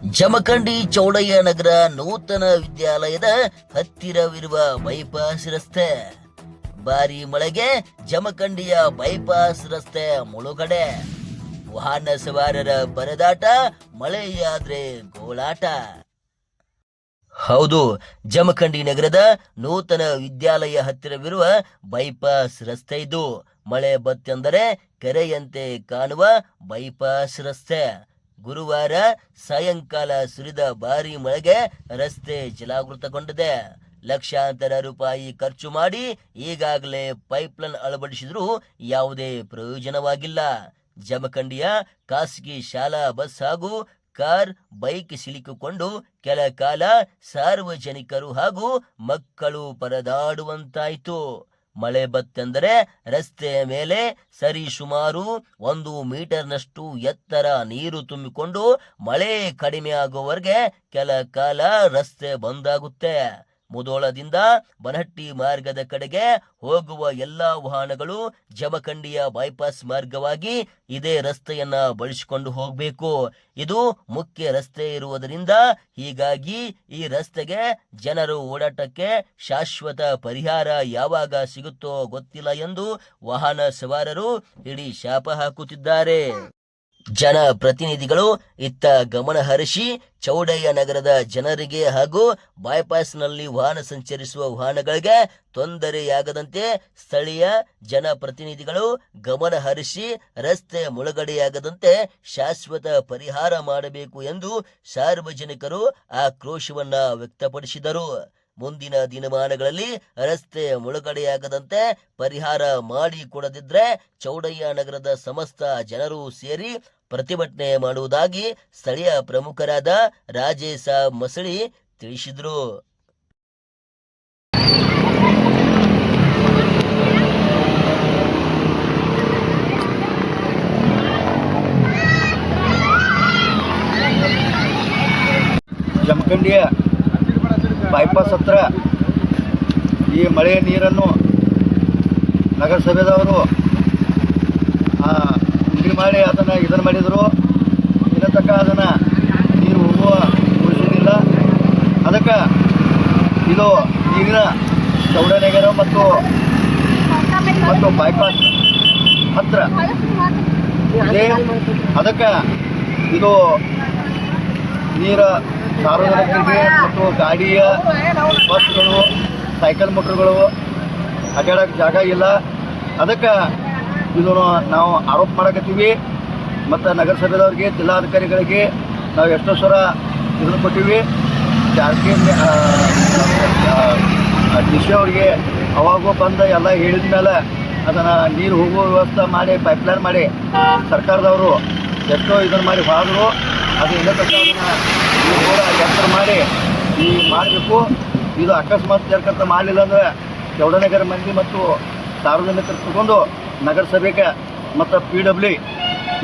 ಜಮಖಂಡಿ ಚೌಡಯ್ಯ ನಗರ ನೂತನ ವಿದ್ಯಾಲಯದ ಹತ್ತಿರವಿರುವ ಬೈಪಾಸ್ ರಸ್ತೆ. ಭಾರಿ ಮಳೆಗೆ ಜಮಖಂಡಿಯ ಬೈಪಾಸ್ ರಸ್ತೆ ಮುಳುಗಡೆ. ವಾಹನ ಸವಾರರ ಪರದಾಟ, ಮಳೆಯಾದ್ರೆ ಗೋಳಾಟ. ಹೌದು, ಜಮಖಂಡಿ ನಗರದ ನೂತನ ವಿದ್ಯಾಲಯ ಹತ್ತಿರವಿರುವ ಬೈಪಾಸ್ ರಸ್ತೆ ಇದು. ಮಳೆ ಬತ್ತೆಂದರೆ ಕೆರೆಯಂತೆ ಕಾಣುವ ಬೈಪಾಸ್ ರಸ್ತೆ. ಗುರುವಾರ ಸಾಯಂಕಾಲ ಸುರಿದ ಭಾರಿ ಮಳೆಗೆ ರಸ್ತೆ ಜಲಾವೃತಗೊಂಡಿದೆ. ಲಕ್ಷಾಂತರ ರೂಪಾಯಿ ಖರ್ಚು ಮಾಡಿ ಈಗಾಗಲೇ ಪೈಪ್ಲೈನ್ ಅಳವಡಿಸಿದ್ರೂ ಯಾವುದೇ ಪ್ರಯೋಜನವಾಗಿಲ್ಲ. ಜಮಖಂಡಿಯ ಖಾಸಗಿ ಶಾಲಾ ಬಸ್ ಹಾಗೂ ಕಾರ್, ಬೈಕ್ ಸಿಲುಕಿಕೊಂಡು ಕೆಲ ಕಾಲ ಸಾರ್ವಜನಿಕರು ಹಾಗೂ ಮಕ್ಕಳು ಪರದಾಡುವಂತಾಯಿತು. ಮಳೆ ಬತ್ತೆಂದರೆ ರಸ್ತೆಯ ಮೇಲೆ ಸರಿ ಸುಮಾರು 1 ಮೀಟರ್ನಷ್ಟು ಎತ್ತರ ನೀರು ತುಂಬಿಕೊಂಡು ಮಳೆ ಕಡಿಮೆ ಆಗುವವರೆಗೆ ಕೆಲ ಕಾಲ ರಸ್ತೆ ಬಂದಾಗುತ್ತೆ. ಮುಧೋಳದಿಂದ ಬನಹಟ್ಟಿ ಮಾರ್ಗದ ಕಡೆಗೆ ಹೋಗುವ ಎಲ್ಲಾ ವಾಹನಗಳು ಜಮಖಂಡಿಯ ಬೈಪಾಸ್ ಮಾರ್ಗವಾಗಿ ಇದೇ ರಸ್ತೆಯನ್ನ ಬಳಸಿಕೊಂಡು ಹೋಗಬೇಕು. ಇದು ಮುಖ್ಯ ರಸ್ತೆ ಇರುವುದರಿಂದ ಹೀಗಾಗಿ ಈ ರಸ್ತೆಗೆ ಜನರು ಓಡಾಟಕ್ಕೆ ಶಾಶ್ವತ ಪರಿಹಾರ ಯಾವಾಗ ಸಿಗುತ್ತೋ ಗೊತ್ತಿಲ್ಲ ಎಂದು ವಾಹನ ಸವಾರರು ಇಡೀ ಶಾಪ ಹಾಕುತ್ತಿದ್ದಾರೆ. ಜನಪ್ರತಿನಿಧಿಗಳು ಇತ್ತ ಗಮನ ಹರಿಸಿ ಚೌಡಯ್ಯ ನಗರದ ಜನರಿಗೆ ಹಾಗೂ ಬೈಪಾಸ್ನಲ್ಲಿ ವಾಹನ ಸಂಚರಿಸುವ ವಾಹನಗಳಿಗೆ ತೊಂದರೆಯಾಗದಂತೆ ಸ್ಥಳೀಯ ಜನಪ್ರತಿನಿಧಿಗಳು ಗಮನ ಹರಿಸಿ ರಸ್ತೆ ಮುಳುಗಡೆಯಾಗದಂತೆ ಶಾಶ್ವತ ಪರಿಹಾರ ಮಾಡಬೇಕು ಎಂದು ಸಾರ್ವಜನಿಕರು ಆಕ್ರೋಶವನ್ನ ವ್ಯಕ್ತಪಡಿಸಿದರು. ಮುಂದಿನ ದಿನಮಾನಗಳಲ್ಲಿ ರಸ್ತೆ ಮುಳುಗಡೆಯಾಗದಂತೆ ಪರಿಹಾರ ಮಾಡಿಕೊಡದಿದ್ರೆ ಚೌಡಯ್ಯ ನಗರದ ಸಮಸ್ತ ಜನರು ಸೇರಿ ಪ್ರತಿಭಟನೆ ಮಾಡುವುದಾಗಿ ಸ್ಥಳೀಯ ಪ್ರಮುಖರಾದ ರಾಜೇಶ ಮಸಳಿ ತಿಳಿಸಿದರು. ಜಮಖಂಡಿಯ ಬೈಪಾಸ್ ಹತ್ರ ಈ ಮಳೆಯ ನೀರನ್ನು ನಗರಸಭೆದವರು ಇದು ಮಾಡಿ ಇದನ್ನು ಮಾಡಿದರು. ಇನ್ನ ತಕ್ಕ ಅದನ್ನು ನೀರು ಹೋಗುವ ಉಳಿಸಲಿಲ್ಲ. ಅದಕ್ಕೆ ಇದು ನೀರಿನ ಚೌಡನಗರ ಮತ್ತು ಬೈಪಾಸ್ ಹತ್ರ ಇದೆ. ಅದಕ್ಕೆ ಇದು ನೀರ ಸಾರ್ವಜನಿಕರಿಗೆ ಮತ್ತು ಗಾಡಿಯ ಬಸ್ಗಳು, ಸೈಕಲ್ ಮೋಟ್ರುಗಳು ಅಡ್ಡಾಡೋಕ್ಕೆ ಜಾಗ ಇಲ್ಲ. ಅದಕ್ಕೆ ಇದನ್ನು ನಾವು ಆರೋಪ ಮಾಡಕತ್ತೀವಿ. ಮತ್ತು ನಗರಸಭೆದವ್ರಿಗೆ, ಜಿಲ್ಲಾಧಿಕಾರಿಗಳಿಗೆ ನಾವು ಎಷ್ಟೋ ಸಲ ಇದನ್ನು ಕೊಟ್ಟಿವಿ. ಡಿ ಸಿ ಅವ್ರಿಗೆ ಅವಾಗೂ ಬಂದು ಎಲ್ಲ ಹೇಳಿದ ಮೇಲೆ ಅದನ್ನು ನೀರು ಹೋಗುವ ವ್ಯವಸ್ಥೆ ಮಾಡಿ ಪೈಪ್ಲೈನ್ ಮಾಡಿ ಸರ್ಕಾರದವರು ಎಷ್ಟೋ ಇದನ್ನು ಮಾಡಿ ಹೋದರು. ಅದು ಇಲ್ಲ ತಕ್ಕ ಅದನ್ನು ಕೂಡ ಎತ್ತರ ಮಾಡಿ ಮಾಡಬೇಕು. ಇದು ಅಕಸ್ಮಾತ್ ಜರ್ಕಂತ ಮಾಡಲಿಲ್ಲ ಅಂದರೆ ಚೌಡನಗರ ಮಂದಿ ಮತ್ತು ಸಾರ್ವಜನಿಕರು ತಗೊಂಡು ನಗರಸಭೆಗೆ ಮತ್ತು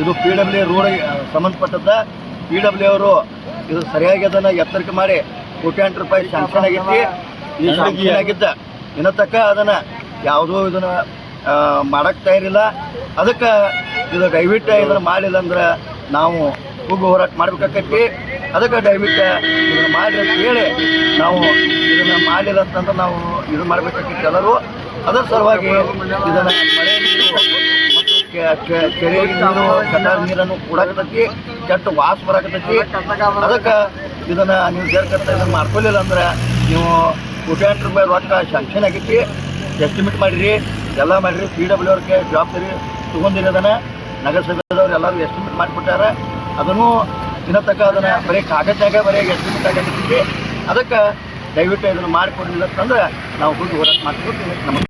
ಇದು PW ರೋಡ್ ಸಂಬಂಧಪಟ್ಟದ್ದ. PW ಅವರು ಇದು ಸರಿಯಾಗಿ ಅದನ್ನು ಎತ್ತರಿಕೆ ಮಾಡಿ ಕೋಟ್ಯಾಂತರ ರೂಪಾಯಿ ಶಾಂಕ್ಷನ್ ಆಗೈತಿ. ಈ ಶಾಂಕ್ಷನ್ ಆಗಿದ್ದ ಇನ್ನ ತಕ್ಕ ಅದನ್ನು ಯಾವುದೂ ಇದನ್ನು ಮಾಡೋಕ್ಕೆ ತಯಾರಿಲ್ಲ. ಅದಕ್ಕೆ ಇದು ದಯವಿಟ್ಟು ಇದನ್ನು ಮಾಡಲಿಲ್ಲ ಅಂದ್ರೆ ನಾವು ಕೂಗು ಹೋರಾಟ ಮಾಡಬೇಕಾಕೈತಿ. ಅದಕ್ಕೆ ದಯವಿಟ್ಟು ಇದನ್ನು ಮಾಡಿ ಅಂತ ಹೇಳಿ ನಾವು ಇದನ್ನು ಮಾಡಲಿಲ್ಲ ಅಂತಂದ್ರೆ ನಾವು ಇದು ಮಾಡಬೇಕಾಗಿತ್ತು ಎಲ್ಲರೂ. ಅದರ ಸಲುವಾಗಿ ಇದನ್ನು ಮಳೆ ನೀರು ಮತ್ತು ಕೆರೆ ನೀರು, ಗಟಾರ ನೀರನ್ನು ಕೂಡಾಕತೈತಿ, ಕೆಟ್ಟ ವಾಸ ಬರಾಕತೈತಿ. ಅದಕ್ಕೆ ಇದನ್ನು ನೀವು ಜರ್ಕಂತ ಇದನ್ನು ಮಾಡ್ಕೊಳ್ಳಿಲ್ಲ ಅಂದ್ರೆ ನೀವು ಕೋಟ್ಯಾಂತರ ರೂಪಾಯಿ ರೊಕ್ಕ ಶಾಂಕ್ಷನ್ ಆಗೈತಿ. ಎಸ್ಟಿಮೇಟ್ ಮಾಡಿರಿ, ಎಲ್ಲ ಮಾಡಿರಿ. PW ಅವ್ರಿಗೆ ಜವಾಬ್ದಾರಿ ತೊಗೊಂಡಿರಿ. ಅದನ್ನು ನಗರಸಭೆದವ್ರು ಎಲ್ಲರೂ ಎಸ್ಟಿಮೇಟ್ ಮಾಡಿಕೊಟ್ಟಾರ. ಅದನ್ನು ಇನ್ನ ತಕ್ಕ ಅದನ್ನು ಬರೀ ಕಾಗದಾಗ ಬರೀ ಎಸ್ಟಿಮೇಟ್ ಆಗೈತಿ. ಅದಕ್ಕೆ ದಯವಿಟ್ಟು ಇದನ್ನು ಮಾಡಿಕೊಡಲಿಲ್ಲ ಅಂತಂದ್ರೆ ನಾವು ಹೋರಾಟ ಮಾಡ್ಕೊಡ್ತೀವಿ. ನಮಗೆ